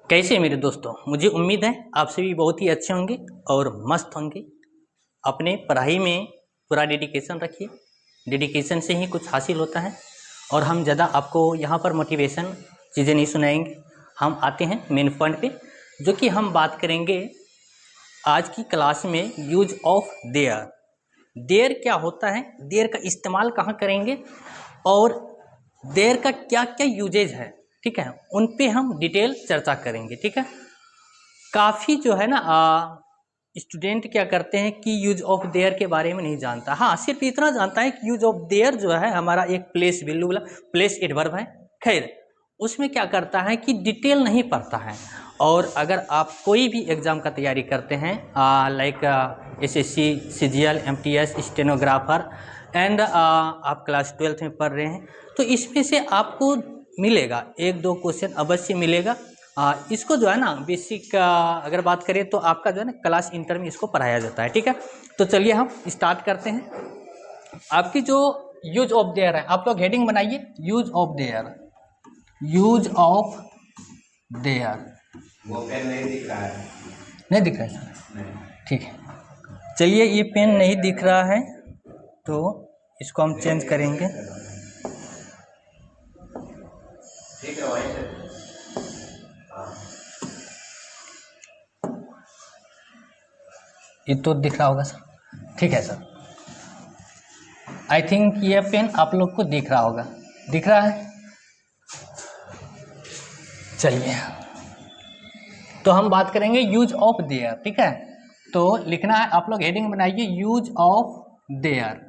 कैसे हैं मेरे दोस्तों। मुझे उम्मीद है आप सभी बहुत ही अच्छे होंगे और मस्त होंगे। अपने पढ़ाई में पूरा डेडिकेशन रखिए। डेडिकेशन से ही कुछ हासिल होता है। और हम ज़्यादा आपको यहाँ पर मोटिवेशन चीज़ें नहीं सुनाएंगे। हम आते हैं मेन पॉइंट पे, जो कि हम बात करेंगे आज की क्लास में यूज ऑफ देयर। देयर क्या होता है, देयर का इस्तेमाल कहाँ करेंगे और देयर का क्या क्या यूजेज है, ठीक है, उन पे हम डिटेल चर्चा करेंगे। ठीक है, काफ़ी जो है ना स्टूडेंट क्या करते हैं कि यूज ऑफ देयर के बारे में नहीं जानता। हाँ, सिर्फ इतना जानता है कि यूज ऑफ देयर जो है हमारा एक प्लेस वैल्यू वाला प्लेस एडवर्ब है। खैर, उसमें क्या करता है कि डिटेल नहीं पढ़ता है। और अगर आप कोई भी एग्ज़ाम का तैयारी करते हैं like SSC, CGL, MTS, stenographer and आप क्लास 12th में पढ़ रहे हैं, तो इसमें से आपको मिलेगा एक दो क्वेश्चन अवश्य मिलेगा। इसको जो है ना बेसिक अगर बात करें तो आपका जो है ना क्लास इंटर में इसको पढ़ाया जाता है। ठीक है, तो चलिए हम स्टार्ट करते हैं। आपकी जो यूज ऑफ देयर है, आप लोग हेडिंग बनाइए, use of their, use of their. वो पेन नहीं दिख रहा है। नहीं दिख रहा है सर? नहीं। ठीक है, चलिए ये पेन नहीं दिख रहा है तो इसको हम चेंज करेंगे। ठीक है, वहीं से। ये तो दिख रहा होगा सर। ठीक है सर, आई थिंक ये पेन आप लोग को दिख रहा होगा। दिख रहा है? चलिए, तो हम बात करेंगे यूज ऑफ देयर। ठीक है, तो लिखना है, आप लोग हेडिंग बनाइए, use of their,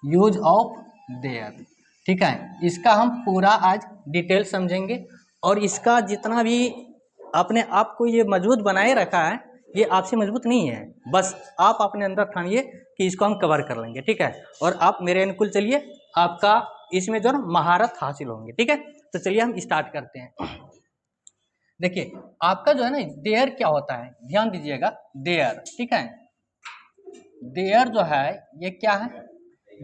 use of their. ठीक है, इसका हम पूरा आज डिटेल समझेंगे। और इसका जितना भी अपने आप को ये मजबूत बनाए रखा है, ये आपसे मजबूत नहीं है, बस आप अपने अंदर ठानिए कि इसको हम कवर कर लेंगे। ठीक है, और आप मेरे अनुकूल चलिए, आपका इसमें जो है ना महारत हासिल होंगे। ठीक है, तो चलिए हम स्टार्ट करते हैं। देखिए, आपका जो है ना देयर क्या होता है, ध्यान दीजिएगा। देयर, ठीक है, देयर जो है ये क्या है,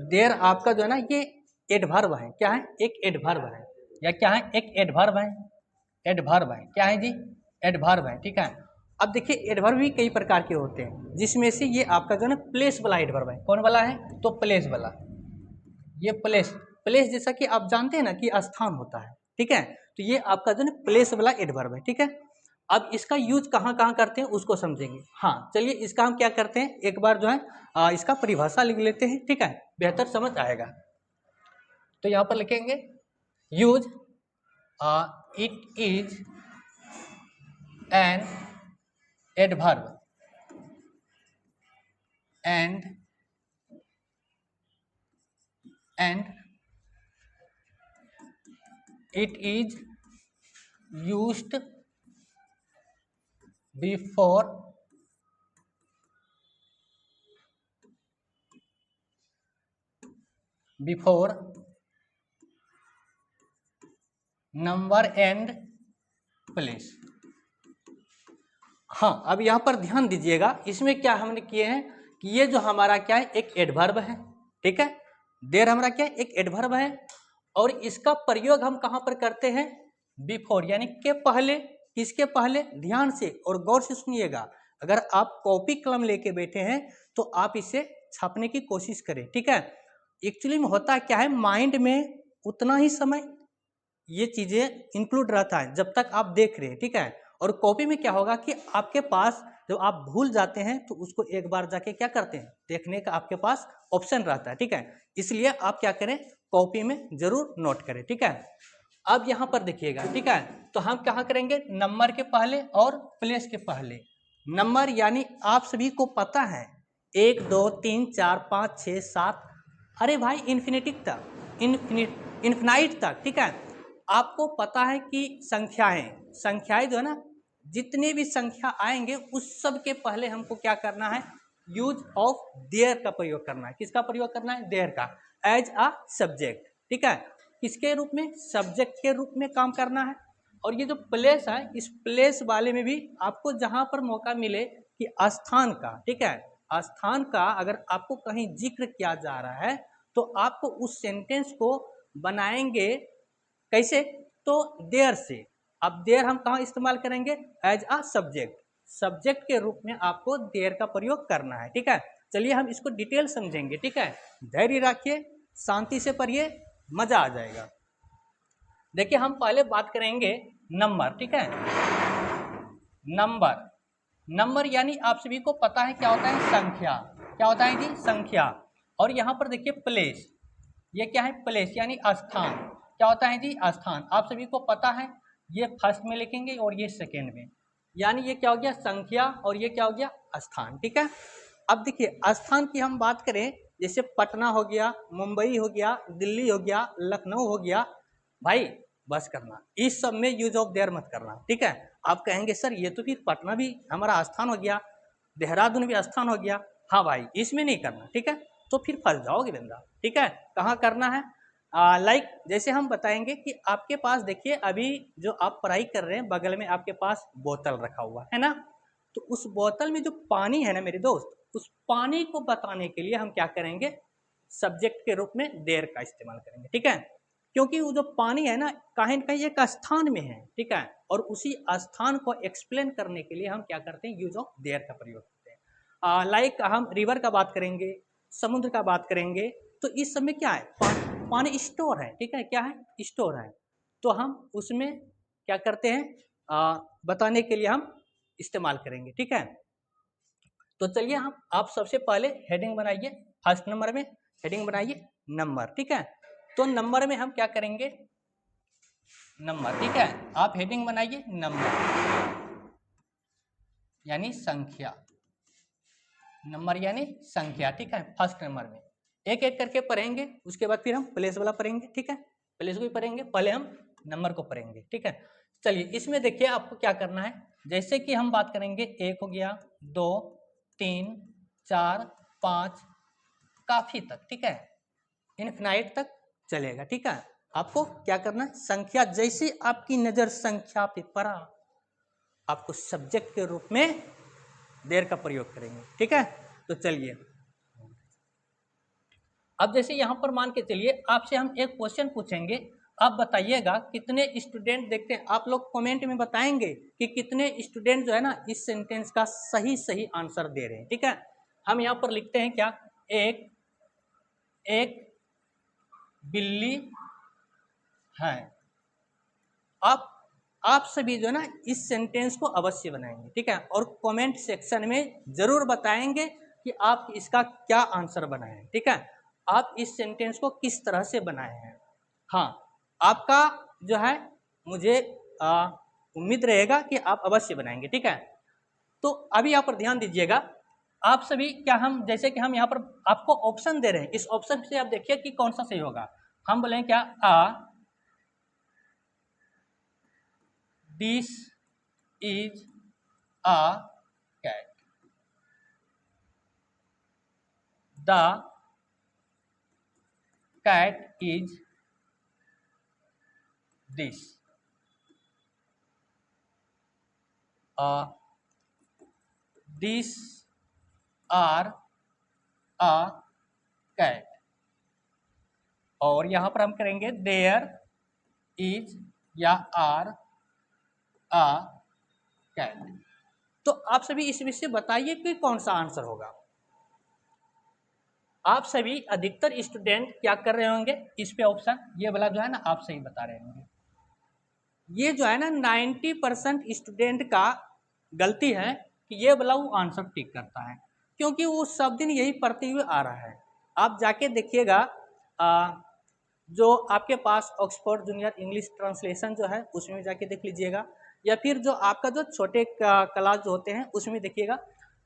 देयर आपका जो है ना ये एडवर्ब है। क्या है? एक एडवर्ब है, या क्या है? एक एडवर्ब है। एडवर्ब है, क्या है जी? एडवर्ब है। ठीक है, अब देखिए एडवर्ब भी कई प्रकार के होते हैं, जिसमें से ये आपका जो है ना प्लेस वाला एडवर्ब है। कौन वाला है? तो प्लेस वाला। ये प्लेस, प्लेस जैसा कि आप जानते हैं ना कि स्थान होता है। ठीक है, तो ये आपका जो है प्लेस वाला एडवर्ब है। ठीक है, अब इसका यूज कहाँ कहाँ करते हैं उसको समझेंगे। हाँ चलिए, इसका हम क्या करते हैं, एक बार जो है इसका परिभाषा लिख लेते हैं। ठीक है, बेहतर समझ आएगा। तो यहाँ पर लिखेंगे use, it is an adverb and it is used before number and place। हाँ, अब यहाँ पर ध्यान दीजिएगा, इसमें क्या हमने किए हैं कि ये जो हमारा क्या है, एक एडवर्ब है। ठीक है, देर हमारा क्या है, एक एडवर्ब है, और इसका प्रयोग हम कहाँ पर करते हैं? बिफोर, यानी के पहले। किसके पहले? ध्यान से और गौर से सुनिएगा। अगर आप कॉपी कलम लेके बैठे हैं तो आप इसे छापने की कोशिश करें। ठीक है, एक्चुअली में होता क्या है, माइंड में उतना ही समय ये चीजें इंक्लूड रहता है जब तक आप देख रहे हैं। ठीक है, और कॉपी में क्या होगा कि आपके पास जब आप भूल जाते हैं तो उसको एक बार जाके क्या करते हैं, देखने का आपके पास ऑप्शन रहता है। ठीक है, इसलिए आप क्या करें, कॉपी में जरूर नोट करें। ठीक है, अब यहाँ पर देखिएगा। ठीक है, तो हम क्या करेंगे, नंबर के पहले और प्लेस के पहले। नंबर यानी आप सभी को पता है 1 2 3 4 5 6 7, अरे भाई इन्फिनिटिक तक, इन्फिनाइट तक। ठीक है, आपको पता है कि संख्याएं जो है ना, जितने भी संख्या आएंगे उस सब के पहले हमको क्या करना है, यूज ऑफ देयर का प्रयोग करना है। किसका प्रयोग करना है? देयर का, एज अ सब्जेक्ट। ठीक है, किसके रूप में? सब्जेक्ट के रूप में काम करना है। और ये जो प्लेस है, इस प्लेस वाले में भी आपको जहां पर मौका मिले कि स्थान का, ठीक है, स्थान का अगर आपको कहीं जिक्र किया जा रहा है तो आपको उस सेंटेंस को बनाएंगे कैसे? तो देयर से। अब देयर हम कहाँ इस्तेमाल करेंगे? एज अ सब्जेक्ट, सब्जेक्ट के रूप में आपको देयर का प्रयोग करना है, ठीक है। चलिए हम इसको डिटेल समझेंगे, ठीक है। धैर्य रखिए, शांति से पढ़िए, मजा आ जाएगा। देखिए हम पहले बात करेंगे नंबर, ठीक है। नंबर, नंबर यानी आप सभी को पता है क्या होता है? संख्या। क्या होता है जी? संख्या। और यहाँ पर देखिए प्लेस, ये क्या है? प्लेस यानी स्थान। क्या होता है जी? स्थान। आप सभी को पता है, ये फर्स्ट में लिखेंगे और ये सेकेंड में, यानी ये क्या हो गया? संख्या, और ये क्या हो गया? स्थान, ठीक है। अब देखिए स्थान की हम बात करें, जैसे पटना हो गया, मुंबई हो गया, दिल्ली हो गया, लखनऊ हो गया, भाई बस करना, इस सब में यूज ऑफ देयर मत करना, ठीक है। आप कहेंगे सर ये तो फिर पटना भी हमारा स्थान हो गया, देहरादून भी स्थान हो गया, हाँ भाई इसमें नहीं करना, ठीक है। तो फिर फंस जाओगे बंदा, ठीक है। कहाँ करना है? लाइक जैसे हम बताएंगे कि आपके पास देखिए अभी जो आप पढ़ाई कर रहे हैं, बगल में आपके पास बोतल रखा हुआ है ना, तो उस बोतल में जो पानी है ना मेरे दोस्त, उस पानी को बताने के लिए हम क्या करेंगे? सब्जेक्ट के रूप में देयर का इस्तेमाल करेंगे, ठीक है। क्योंकि वो जो पानी है ना, कहीं न कहीं एक स्थान में है, ठीक है, और उसी स्थान को एक्सप्लेन करने के लिए हम क्या करते हैं? यूज ऑफ देयर का प्रयोग करते हैं। लाइक हम रिवर का बात करेंगे, समुद्र का बात करेंगे, तो इस समय क्या है? पानी स्टोर है, ठीक है। क्या है? स्टोर है। तो हम उसमें क्या करते हैं? बताने के लिए हम इस्तेमाल करेंगे, ठीक है। तो चलिए हम आप सबसे पहले हेडिंग बनाइए, फर्स्ट नंबर में हेडिंग बनाइए नंबर, ठीक है। तो नंबर में हम क्या करेंगे? नंबर, ठीक है। आप हेडिंग बनाइए नंबर यानी संख्या, नंबर यानी संख्या, ठीक है। फर्स्ट नंबर में एक एक करके पढ़ेंगे, उसके बाद फिर हम प्लेस वाला पढ़ेंगे, ठीक है। प्लेस को भी पढ़ेंगे, पहले हम नंबर को पढ़ेंगे, ठीक है। चलिए इसमें देखिए आपको क्या करना है, जैसे कि हम बात करेंगे, एक हो गया, 2, 3, 4, 5, काफी तक, ठीक है, इनफिनाइट तक चलेगा, ठीक है। आपको क्या करना है? संख्या, जैसे आपकी नजर संख्या पे पड़ा, आपको सब्जेक्ट के रूप में देर का प्रयोग करेंगे, ठीक है। तो चलिए अब जैसे यहां पर मान के चलिए आपसे हम एक क्वेश्चन पूछेंगे, आप बताइएगा कितने स्टूडेंट देखते हैं, आप लोग कमेंट में बताएंगे कि कितने स्टूडेंट जो है ना इस सेंटेंस का सही सही आंसर दे रहे हैं, ठीक है। हम यहाँ पर लिखते हैं क्या? एक एक बिल्ली है। आप सभी जो है ना इस सेंटेंस को अवश्य बनाएंगे, ठीक है, और कमेंट सेक्शन में जरूर बताएंगे कि आप इसका क्या आंसर बनाए हैं, ठीक है। आप इस सेंटेंस को किस तरह से बनाए हैं। हाँ, आपका जो है मुझे उम्मीद रहेगा कि आप अवश्य बनाएंगे, ठीक है। तो अभी यहाँ पर ध्यान दीजिएगा, आप सभी क्या, हम जैसे कि हम यहाँ पर आपको ऑप्शन दे रहे हैं, इस ऑप्शन से आप देखिए कि कौन सा सही होगा। हम बोलेंगे क्या? This is a cat. The cat is this. These are a cat. और यहाँ पर हम करेंगे there is या are a cat. तो आप सभी इस विषय बताइए कि कौन सा आंसर होगा। आप सभी अधिकतर स्टूडेंट क्या कर रहे होंगे? इस पे ऑप्शन ये वाला जो है ना आप सही बता रहे होंगे। ये जो है ना 90% स्टूडेंट का गलती है कि ये वाला वो आंसर टिक करता है, क्योंकि वो सब दिन यही पढ़ते हुए आ रहा है। आप जाके देखिएगा, जो आपके पास ऑक्सफोर्ड जूनियर इंग्लिश ट्रांसलेशन जो है उसमें जाके देख लीजिएगा, या फिर जो आपका जो छोटे क्लास जो होते हैं उसमें देखिएगा।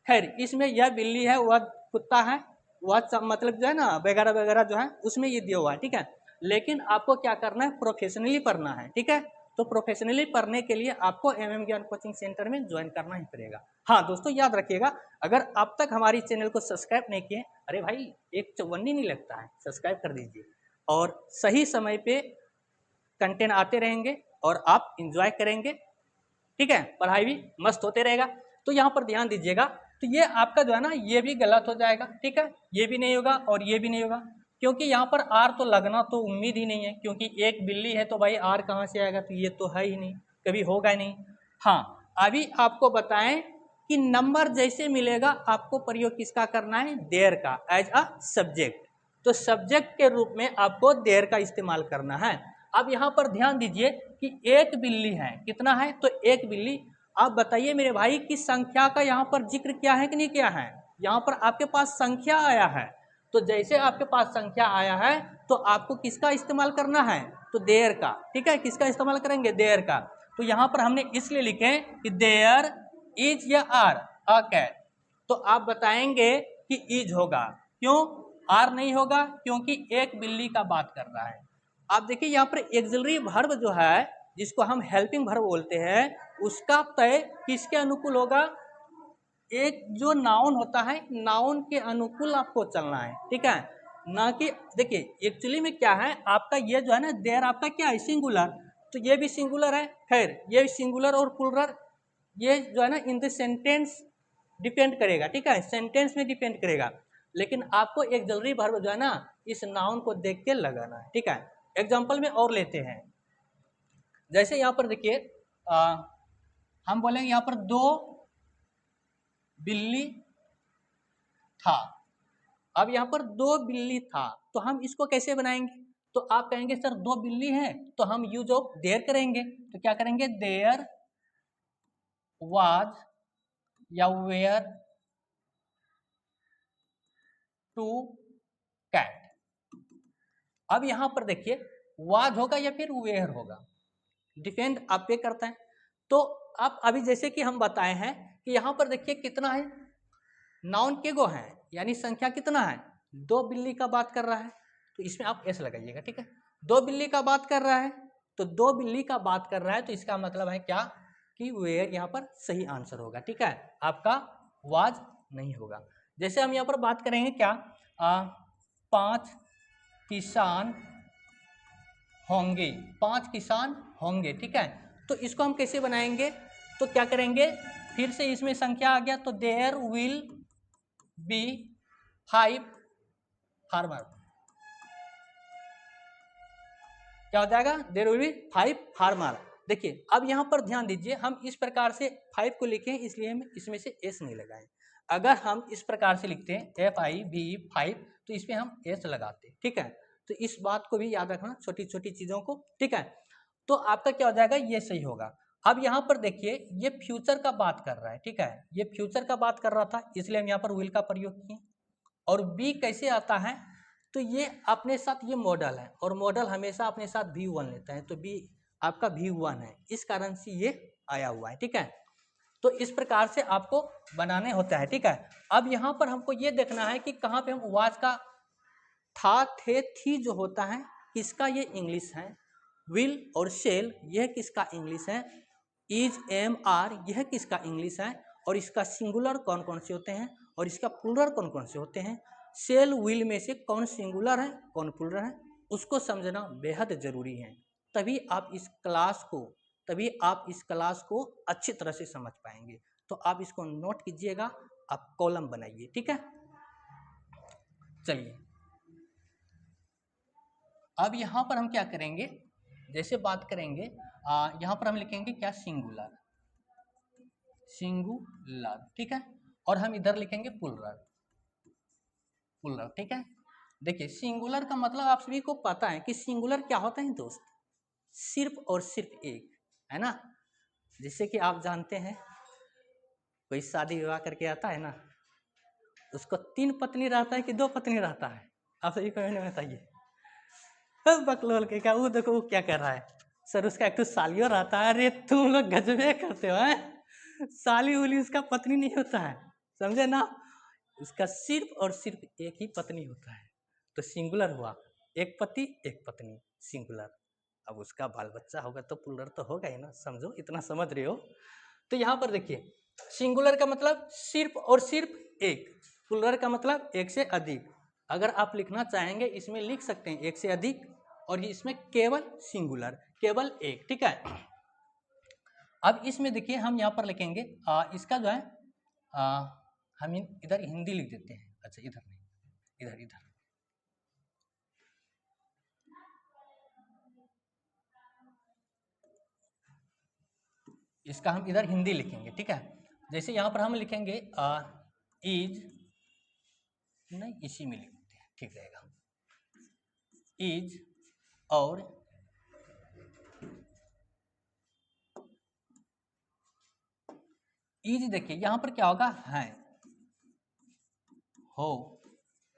खैर इसमें यह बिल्ली है, वह कुत्ता है, वह मतलब जो है ना वगैरह वगैरह जो है उसमें ये दिया हुआ है, ठीक है। लेकिन आपको क्या करना है? प्रोफेशनली पढ़ना है, ठीक है। तो प्रोफेशनली पढ़ने के लिए आपको MM ज्ञान कोचिंग सेंटर में ज्वाइन करना ही पड़ेगा। हाँ दोस्तों याद रखिएगा, अगर अब तक हमारी चैनल को सब्सक्राइब नहीं किए, अरे भाई एक चौवन्नी नहीं लगता है, सब्सक्राइब कर दीजिए, और सही समय पे कंटेंट आते रहेंगे और आप इंजॉय करेंगे, ठीक है, पढ़ाई भी मस्त होते रहेगा। तो यहाँ पर ध्यान दीजिएगा, तो ये आपका जो है ना ये भी गलत हो जाएगा, ठीक है, ये भी नहीं होगा और ये भी नहीं होगा, क्योंकि यहाँ पर आर तो लगना तो उम्मीद ही नहीं है, क्योंकि एक बिल्ली है तो भाई आर कहाँ से आएगा, तो ये तो है ही नहीं, कभी होगा नहीं। हाँ, अभी आपको बताएं कि नंबर जैसे मिलेगा आपको प्रयोग किसका करना है, देयर का, एज अ सब्जेक्ट। तो सब्जेक्ट के रूप में आपको देयर का इस्तेमाल करना है। अब यहाँ पर ध्यान दीजिए कि एक बिल्ली है, कितना है, तो एक बिल्ली। आप बताइए मेरे भाई कि संख्या का यहाँ पर जिक्र किया है कि नहीं किया है, यहाँ पर आपके पास संख्या आया है। तो जैसे आपके पास संख्या आया है तो आपको किसका इस्तेमाल करना है, तो देयर का। ठीक है, किसका इस्तेमाल करेंगे, देयर का। तो यहाँ पर हमने इसलिए लिखे कि देयर इज या आर अ कैट। तो आप बताएंगे कि इज होगा, क्यों आर नहीं होगा, क्योंकि एक बिल्ली का बात कर रहा है। आप देखिए यहाँ पर एक्सिलरी वर्ब जो है, जिसको हम हेल्पिंग वर्ब बोलते हैं, उसका तय किसके अनुकूल होगा, एक जो नाउन होता है, नाउन के अनुकूल आपको चलना है। ठीक है, ना कि देखिए एक्चुअली में क्या है, आपका ये जो है ना देयर आपका क्या है, सिंगुलर, तो ये भी सिंगुलर है, खैर ये सिंगुलर और प्लूरल ये जो है ना इन द सेंटेंस डिपेंड करेगा। ठीक है, सेंटेंस में डिपेंड करेगा, लेकिन आपको एक जरूरी वर्ब जो है ना इस नाउन को देख के लगाना है। ठीक है, एग्जाम्पल में और लेते हैं, जैसे यहाँ पर देखिए हम बोलेंगे यहाँ पर दो बिल्ली था। अब यहाँ पर दो बिल्ली था, तो हम इसको कैसे बनाएंगे, तो आप कहेंगे सर दो बिल्ली हैं, तो हम यूज ऑफ देयर करेंगे। तो क्या करेंगे, देयर वाज या वेयर टू कैट। अब यहां पर देखिए वाज होगा या फिर वेयर होगा, डिपेंड आप पे करता है। तो आप अभी जैसे कि हम बताए हैं कि यहां पर देखिए कितना है, नाउन के गो है, यानी संख्या कितना है, दो बिल्ली का बात कर रहा है, तो इसमें आप एस लगाइएगा। ठीक है, दो बिल्ली का बात कर रहा है, तो दो बिल्ली का बात कर रहा है, तो इसका मतलब है क्या कि वेयर यहाँ पर सही आंसर होगा। ठीक है, आपका वाज नहीं होगा। जैसे हम यहाँ पर बात करेंगे क्या, 5 किसान होंगे, 5 किसान होंगे। ठीक है, तो इसको हम कैसे बनाएंगे, तो क्या करेंगे, फिर से इसमें संख्या आ गया, तो देयर विल बी 5 फार्मर। क्या हो जाएगा, देयर विल बी 5 फार्मर। देखिए अब यहाँ पर ध्यान दीजिए, हम इस प्रकार से 5 को लिखे इसलिए हम इसमें से एस नहीं लगाए। अगर हम इस प्रकार से लिखते हैं FIV 5, तो इसमें हम एस लगाते। ठीक है, तो इस बात को भी याद रखना, छोटी छोटी चीजों को। ठीक है, तो आपका क्या हो जाएगा, ये सही होगा। अब यहाँ पर देखिए ये फ्यूचर का बात कर रहा है। ठीक है, ये फ्यूचर का बात कर रहा था, इसलिए हम यहाँ पर विल का प्रयोग किए। और बी कैसे आता है, तो ये अपने साथ ये मॉडल है, और मॉडल हमेशा अपने साथ V1 लेता है, तो बी आपका V1 है, इस कारण से ये आया हुआ है। ठीक है, तो इस प्रकार से आपको बनाने होता है। ठीक है, अब यहाँ पर हमको ये देखना है कि कहाँ पे हम वाज का था, थे, थी जो होता है, किसका ये इंग्लिश है, विल और शेल यह किसका इंग्लिश है, इज एम आर यह किसका इंग्लिश है, और इसका सिंगुलर कौन कौन से होते हैं और इसका प्लूरल कौन कौन से होते हैं, शेल विल में से कौन सिंगुलर है कौन प्लूरल है, उसको समझना बेहद जरूरी है। तभी आप इस क्लास को अच्छी तरह से समझ पाएंगे। तो आप इसको नोट कीजिएगा, आप कॉलम बनाइए। ठीक है, चलिए अब यहाँ पर हम क्या करेंगे, जैसे बात करेंगे यहाँ पर हम लिखेंगे क्या, सिंगुलर, सिंगुलर। ठीक है, और हम इधर लिखेंगे प्लूरल, प्लूरल। ठीक है, देखिए सिंगुलर का मतलब आप सभी को पता है कि सिंगुलर क्या होता है दोस्त, सिर्फ और सिर्फ एक, है ना। जिससे कि आप जानते हैं कोई शादी विवाह करके आता है ना, उसको 3 पत्नी रहता है कि 2 पत्नी रहता है, आप सभी को मैंने बताइए। बकलोल के क्या, वो देखो वो क्या कर रहा है, सर उसका एक तो सालियो रहता है। अरे तुम लोग गजबे करते हो, हैं साली उली उसका पत्नी नहीं होता है, समझे ना, उसका सिर्फ और सिर्फ एक ही पत्नी होता है। तो सिंगुलर हुआ, एक पति एक पत्नी, सिंगुलर। अब उसका बाल बच्चा होगा तो प्लूरल तो होगा ही ना, समझो, इतना समझ रहे हो। तो यहाँ पर देखिए सिंगुलर का मतलब सिर्फ और सिर्फ एक, प्लूरल का मतलब एक से अधिक। अगर आप लिखना चाहेंगे इसमें लिख सकते हैं एक से अधिक, और इसमें केवल सिंगुलर, केवल एक। ठीक है, अब इसमें देखिए हम यहाँ पर लिखेंगे इसका जो है हम इधर हिंदी लिख देते हैं। अच्छा इधर नहीं, इधर इधर इसका हम इधर हिंदी लिखेंगे, ठीक है। जैसे यहाँ पर हम लिखेंगे इज, नहीं इसी में लिखते हैं, ठीक रहेगा। इज और इज, देखिए यहाँ पर क्या होगा, है, हो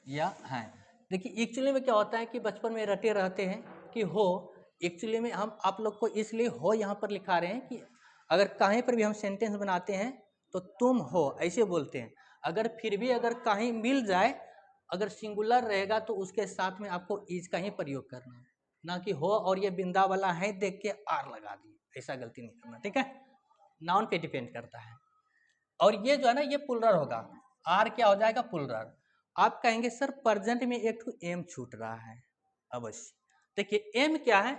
या है। देखिए एक्चुअली में क्या होता है कि बचपन में रटे रहते हैं कि हो, एक्चुअली में हम आप लोग को इसलिए हो यहाँ पर लिखा रहे हैं कि अगर कहीं पर भी हम सेंटेंस बनाते हैं तो तुम हो ऐसे बोलते हैं। अगर फिर भी अगर कहीं मिल जाए, अगर सिंगुलर रहेगा तो उसके साथ में आपको इज का ही प्रयोग करना है, ना कि हो और ये बिंदा वाला है देख के आर लगा दिए, ऐसा गलती नहीं करना, ठीक है। नाउन पे डिपेंड करता है। और ये जो है ना ये पुलरर होगा, आर क्या हो जाएगा, पुलरर। आप कहेंगे सर प्रेजेंट में एक तो एम छूट रहा है, अवश्य। देखिए एम क्या है,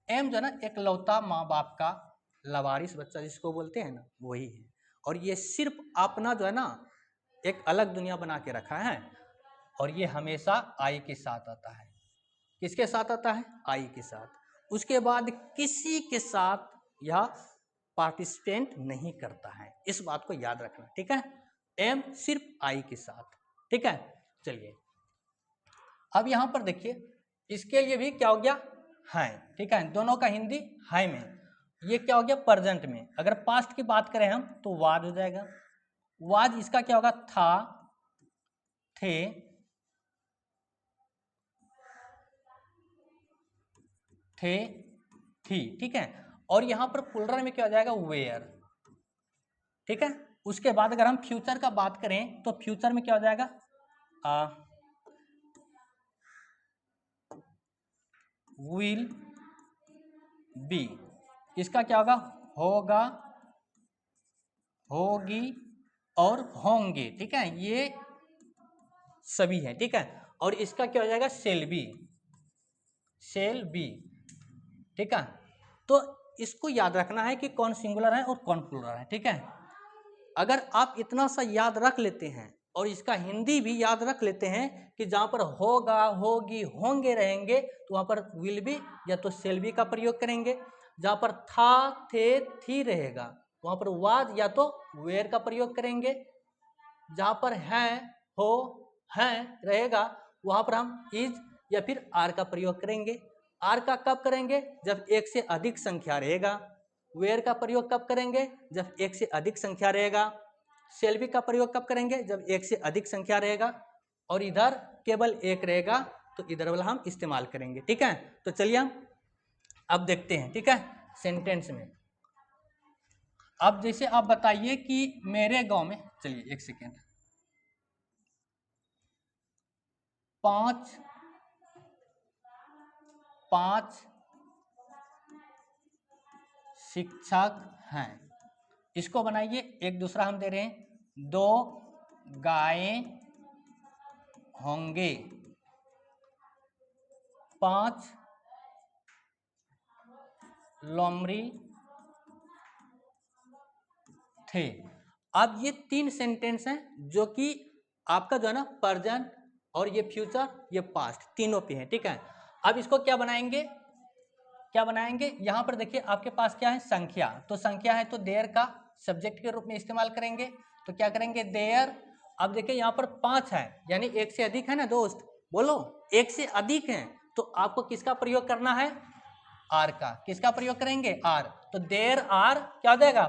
एम जो है ना एक लौता माँ बाप का लवारिस बच्चा जिसको बोलते हैं ना, वही है। और ये सिर्फ अपना जो है ना एक अलग दुनिया बना के रखा है, और ये हमेशा आई के साथ आता है। किसके साथ आता है, आई के साथ। उसके बाद किसी के साथ यह पार्टिसिपेंट नहीं करता है, इस बात को याद रखना, ठीक है। एम सिर्फ आई के साथ, ठीक है। चलिए अब यहां पर देखिए, इसके लिए भी क्या हो गया, है, ठीक है। दोनों का हिंदी है में, ये क्या हो गया प्रेजेंट में। अगर पास्ट की बात करें हम तो वाज हो जाएगा, वाज इसका क्या होगा, था, थे, थे, थी, ठीक है। और यहां पर पुलरल में क्या हो जाएगा, वेयर, ठीक है। उसके बाद अगर हम फ्यूचर का बात करें तो फ्यूचर में क्या हो जाएगा, विल बी, इसका क्या होगा, होगा, होगी और होंगे, ठीक है। ये सभी है, ठीक है। और इसका क्या हो जाएगा, शेल बी, शेल बी, ठीक है। तो इसको याद रखना है कि कौन सिंगुलर है और कौन प्लुरल है, ठीक है। अगर आप इतना सा याद रख लेते हैं और इसका हिंदी भी याद रख लेते हैं कि जहाँ पर होगा, होगी, होंगे रहेंगे तो वहाँ पर विल बी या तो शेल बी का प्रयोग करेंगे। जहाँ पर था, थे, थी रहेगा वहाँ पर वाज या तो वेयर का प्रयोग करेंगे। जहाँ पर है, हो, हैं रहेगा वहाँ पर हम इज या फिर आर का प्रयोग करेंगे। आर का कब करेंगे, जब एक से अधिक संख्या रहेगा। वेयर का प्रयोग कब करेंगे, जब एक से अधिक संख्या रहेगा। शेल बी का प्रयोग कब करेंगे, जब एक से अधिक संख्या रहेगा। और इधर केवल एक रहेगा तो इधर वाला हम इस्तेमाल करेंगे, ठीक है। तो चलिए हम अब देखते हैं, ठीक है, सेंटेंस में। अब जैसे आप बताइए कि मेरे गांव में, चलिए एक सेकेंड, 5 शिक्षक हैं, इसको बनाइए। एक दूसरा हम दे रहे हैं, 2 गायें होंगे, 5 लोमड़ी थे। अब ये 3 सेंटेंस हैं जो कि आपका जो है ना प्रेजेंट और ये फ्यूचर, ये पास्ट, तीनों पे है, ठीक है। अब इसको क्या बनाएंगे, क्या बनाएंगे, यहां पर देखिए आपके पास क्या है, संख्या। तो संख्या है तो देयर का सब्जेक्ट के रूप में इस्तेमाल करेंगे। तो क्या करेंगे, देयर। अब देखिए यहाँ पर 5 है यानी एक से अधिक है ना दोस्त, बोलो एक से अधिक है तो आपको किसका प्रयोग करना है, आर का। किसका प्रयोग करेंगे, आर। तो देयर आर क्या हो जाएगा,